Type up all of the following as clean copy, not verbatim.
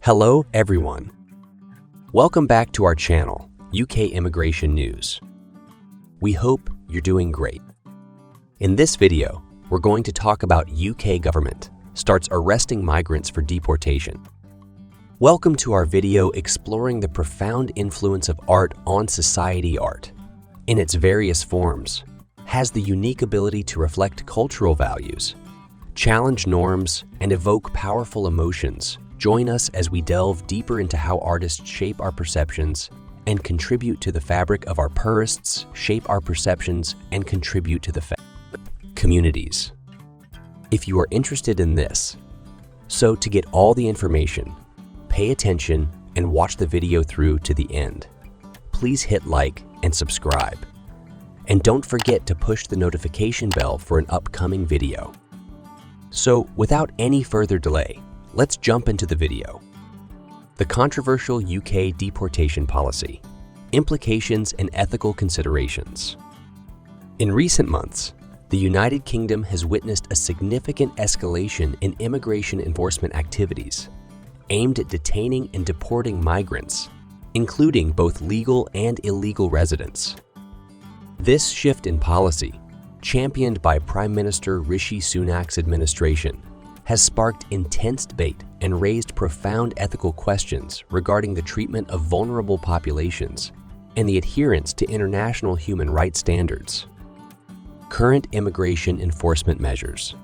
Hello, everyone. Welcome back to our channel, UK Immigration News. We hope you're doing great. In this video, we're going to talk about UK government starts arresting migrants for deportation. Welcome to our video exploring the profound influence of art on society. Art, in its various forms, has the unique ability to reflect cultural values, challenge norms, and evoke powerful emotions. Join us as we delve deeper into how artists shape our perceptions and contribute to the fabric of our purists, shape our perceptions, and contribute to the communities. If you are interested in this, so to get all the information, pay attention and watch the video through to the end. Please hit like and subscribe. And don't forget to push the notification bell for an upcoming video. So without any further delay, let's jump into the video. The controversial UK deportation policy, implications and ethical considerations. In recent months, the United Kingdom has witnessed a significant escalation in immigration enforcement activities aimed at detaining and deporting migrants, including both legal and illegal residents. This shift in policy, championed by Prime Minister Rishi Sunak's administration, has sparked intense debate and raised profound ethical questions regarding the treatment of vulnerable populations and the adherence to international human rights standards. Current immigration enforcement measures.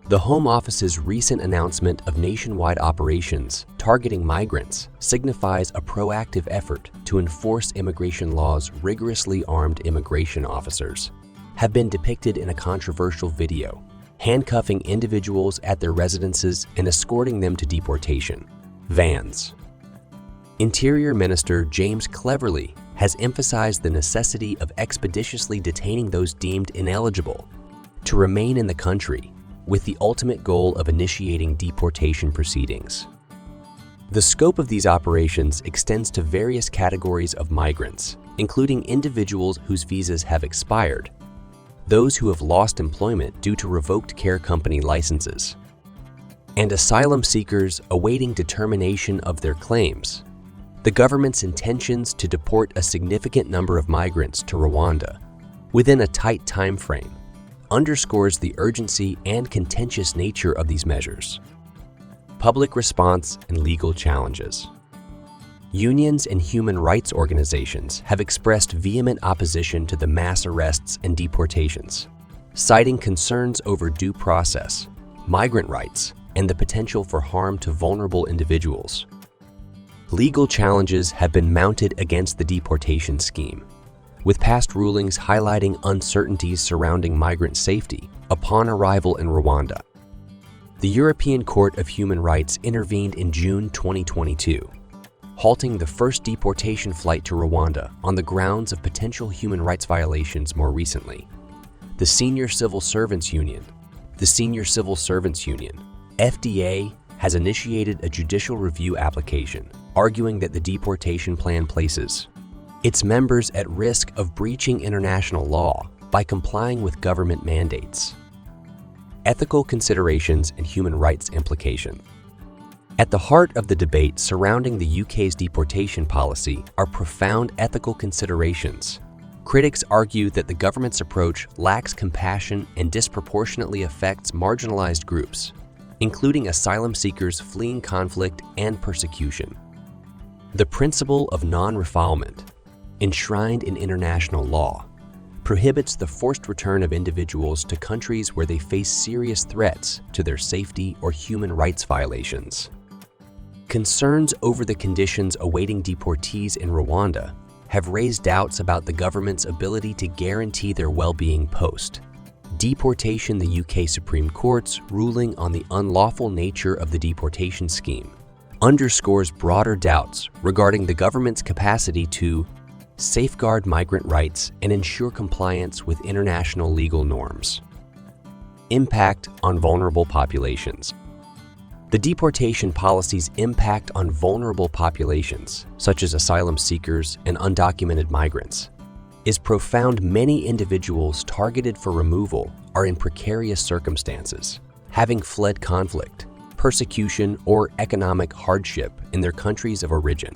The Home Office's recent announcement of nationwide operations targeting migrants signifies a proactive effort to enforce immigration laws. Rigorously armed immigration officers have been depicted in a controversial video, handcuffing individuals at their residences and escorting them to deportation vans. Interior Minister James Cleverly has emphasized the necessity of expeditiously detaining those deemed ineligible to remain in the country, with the ultimate goal of initiating deportation proceedings. The scope of these operations extends to various categories of migrants, including individuals whose visas have expired, those who have lost employment due to revoked care company licenses, and asylum seekers awaiting determination of their claims. The government's intentions to deport a significant number of migrants to Rwanda within a tight time frame underscores the urgency and contentious nature of these measures. Public response and legal challenges. Unions and human rights organizations have expressed vehement opposition to the mass arrests and deportations, citing concerns over due process, migrant rights, and the potential for harm to vulnerable individuals. Legal challenges have been mounted against the deportation scheme, with past rulings highlighting uncertainties surrounding migrant safety upon arrival in Rwanda. The European Court of Human Rights intervened in June 2022, halting the first deportation flight to Rwanda on the grounds of potential human rights violations. More recently, the Senior Civil Servants Union, FDA, has initiated a judicial review application, arguing that the deportation plan places its members at risk of breaching international law by complying with government mandates. Ethical considerations and human rights implications. At the heart of the debate surrounding the UK's deportation policy are profound ethical considerations. Critics argue that the government's approach lacks compassion and disproportionately affects marginalized groups, including asylum seekers fleeing conflict and persecution. The principle of non-refoulement, enshrined in international law, prohibits the forced return of individuals to countries where they face serious threats to their safety or human rights violations. Concerns over the conditions awaiting deportees in Rwanda have raised doubts about the government's ability to guarantee their well-being post-deportation. The UK Supreme Court's ruling on the unlawful nature of the deportation scheme underscores broader doubts regarding the government's capacity to safeguard migrant rights and ensure compliance with international legal norms. Impact on vulnerable populations. The deportation policy's impact on vulnerable populations, such as asylum seekers and undocumented migrants, is profound. Many individuals targeted for removal are in precarious circumstances, having fled conflict, persecution, or economic hardship in their countries of origin.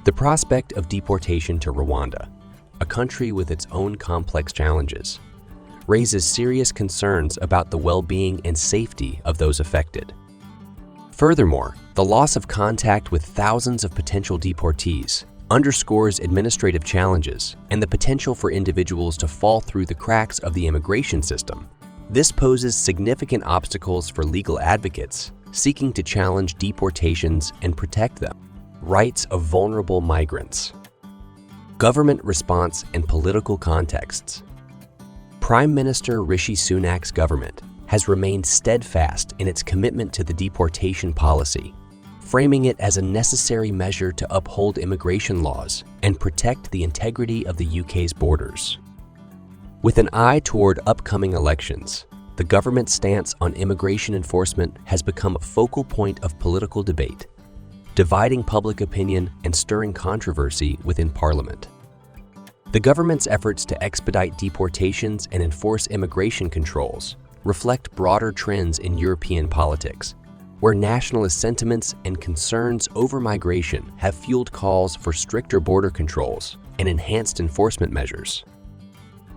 The prospect of deportation to Rwanda, a country with its own complex challenges, raises serious concerns about the well-being and safety of those affected. Furthermore, the loss of contact with thousands of potential deportees underscores administrative challenges and the potential for individuals to fall through the cracks of the immigration system. This poses significant obstacles for legal advocates seeking to challenge deportations and protect them. Rights of vulnerable migrants. Government response and political contexts. Prime Minister Rishi Sunak's government has remained steadfast in its commitment to the deportation policy, framing it as a necessary measure to uphold immigration laws and protect the integrity of the UK's borders. With an eye toward upcoming elections, the government's stance on immigration enforcement has become a focal point of political debate, dividing public opinion and stirring controversy within Parliament. The government's efforts to expedite deportations and enforce immigration controls reflect broader trends in European politics, where nationalist sentiments and concerns over migration have fueled calls for stricter border controls and enhanced enforcement measures.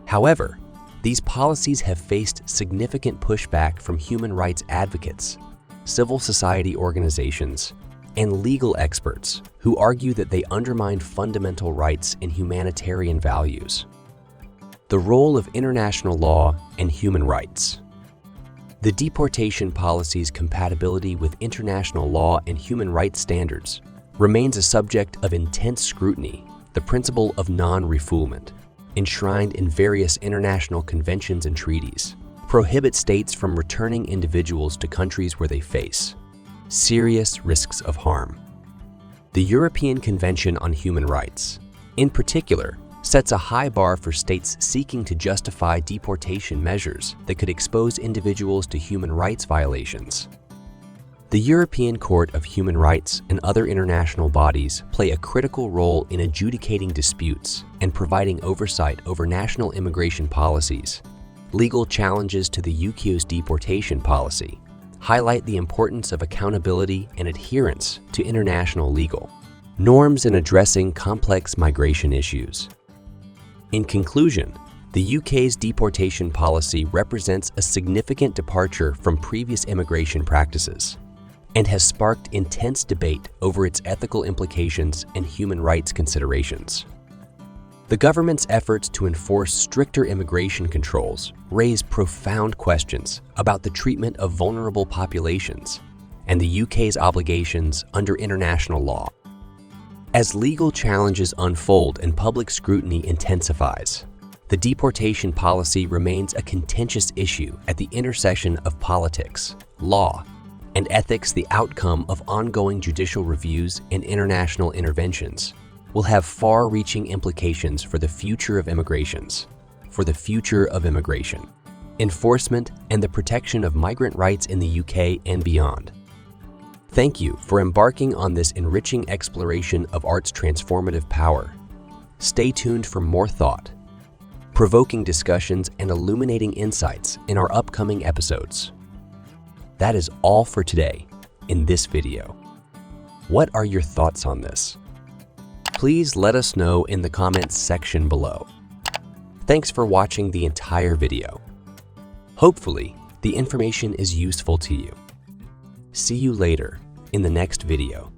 However, these policies have faced significant pushback from human rights advocates, civil society organizations, and legal experts who argue that they undermine fundamental rights and humanitarian values. The role of international law and human rights. The deportation policy's compatibility with international law and human rights standards remains a subject of intense scrutiny. The principle of non-refoulement, enshrined in various international conventions and treaties, prohibits states from returning individuals to countries where they face serious risks of harm. The European Convention on Human Rights, in particular, sets a high bar for states seeking to justify deportation measures that could expose individuals to human rights violations. The European Court of Human Rights and other international bodies play a critical role in adjudicating disputes and providing oversight over national immigration policies. Legal challenges to the UK's deportation policy highlight the importance of accountability and adherence to international legal norms in addressing complex migration issues. In conclusion, the UK's deportation policy represents a significant departure from previous immigration practices and has sparked intense debate over its ethical implications and human rights considerations. The government's efforts to enforce stricter immigration controls raise profound questions about the treatment of vulnerable populations and the UK's obligations under international law. As legal challenges unfold and public scrutiny intensifies, the deportation policy remains a contentious issue at the intersection of politics, law, and ethics. The outcome of ongoing judicial reviews and international interventions will have far-reaching implications for the future of immigration, enforcement, and the protection of migrant rights in the UK and beyond. Thank you for embarking on this enriching exploration of art's transformative power. Stay tuned for more thought, provoking discussions, and illuminating insights in our upcoming episodes. That is all for today in this video. What are your thoughts on this? Please let us know in the comments section below. Thanks for watching the entire video. Hopefully, the information is useful to you. See you later in the next video.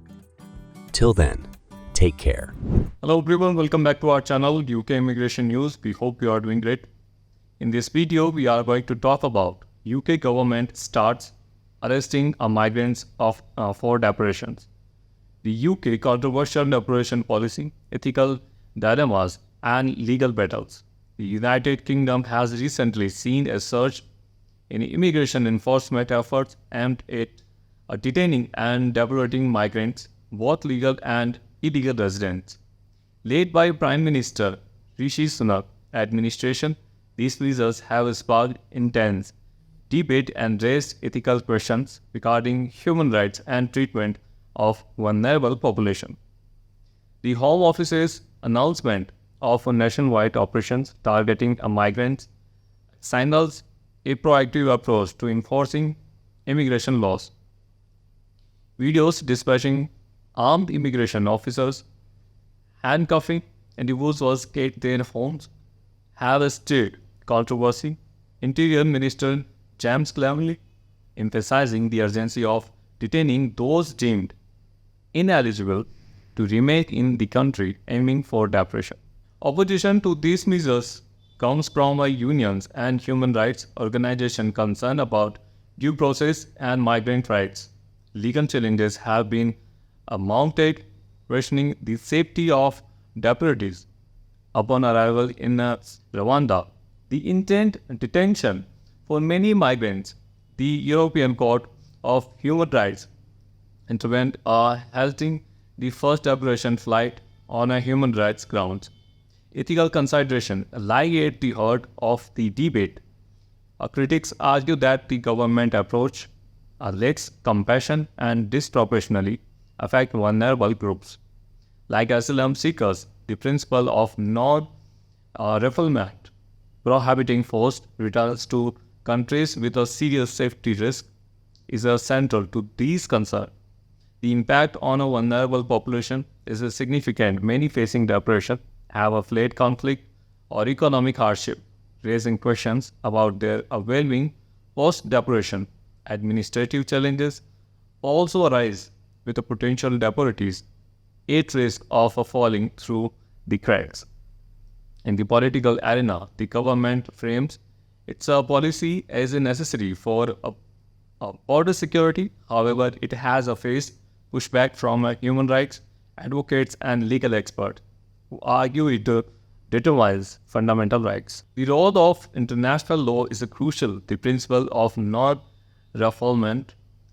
Till then, take care. Hello everyone, welcome back to our channel UK Immigration News. We hope you are doing great. In this video, we are going to talk about UK government starts arresting migrants for deportations. The UK controversial deportation policy, ethical dilemmas, and legal battles. The United Kingdom has recently seen a surge in immigration enforcement efforts aimed at detaining and deporting migrants, both legal and illegal residents. Led by Prime Minister Rishi Sunak administration, these measures have sparked intense debate and raised ethical questions regarding human rights and treatment of vulnerable population. The Home Office's announcement of nationwide operations targeting migrants signals a proactive approach to enforcing immigration laws. videos dispatching armed immigration officers, handcuffing individuals at their homes have stirred controversy. Interior Minister James Cleverly emphasizing the urgency of detaining those deemed ineligible to remain in the country aiming for deportation. Opposition to these measures comes from unions and human rights organizations concerned about due process and migrant rights. Legal challenges have been mounted, questioning the safety of deportees upon arrival in Rwanda. The intent detention for many migrants. The European Court of Human Rights intervened, halting the first deportation flight on a human rights grounds. Ethical consideration lie at the heart of the debate. Critics argue that the government approach lacks compassion and disproportionately affect vulnerable groups. Like asylum seekers, the principle of non-refoulement, prohibiting forced returns to countries with a serious safety risk, is central to these concerns. The impact on a vulnerable population is significant. Many facing deportation have a flayed conflict or economic hardship, raising questions about their well-being post-deportation. Administrative challenges also arise with the potential deportees at risk of falling through the cracks. In the political arena, the government frames its policy as necessary for border security. However, it has faced pushback from human rights advocates and legal experts who argue it determines fundamental rights. The role of international law is crucial. The principle of non-refoulement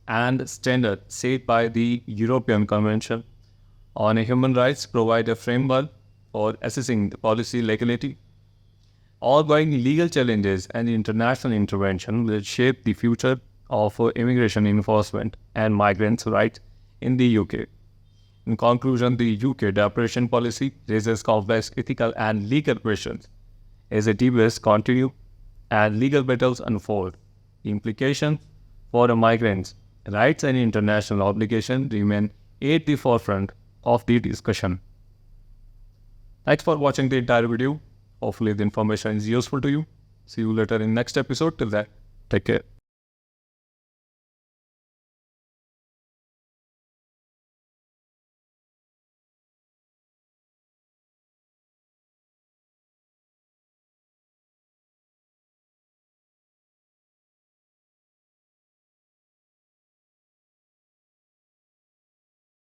and standard set by the European Convention on Human Rights provide a framework for assessing the policy legality. Ongoing legal challenges and international intervention will shape the future of immigration enforcement and migrants' rights in the UK. In conclusion, the UK deportation policy raises complex ethical and legal questions. As the debates continue and legal battles unfold, the implications for the migrants' rights and international obligations remain at the forefront of the discussion. Thanks for watching the entire video. Hopefully the information is useful to you. See you later in next episode. Till then, take care.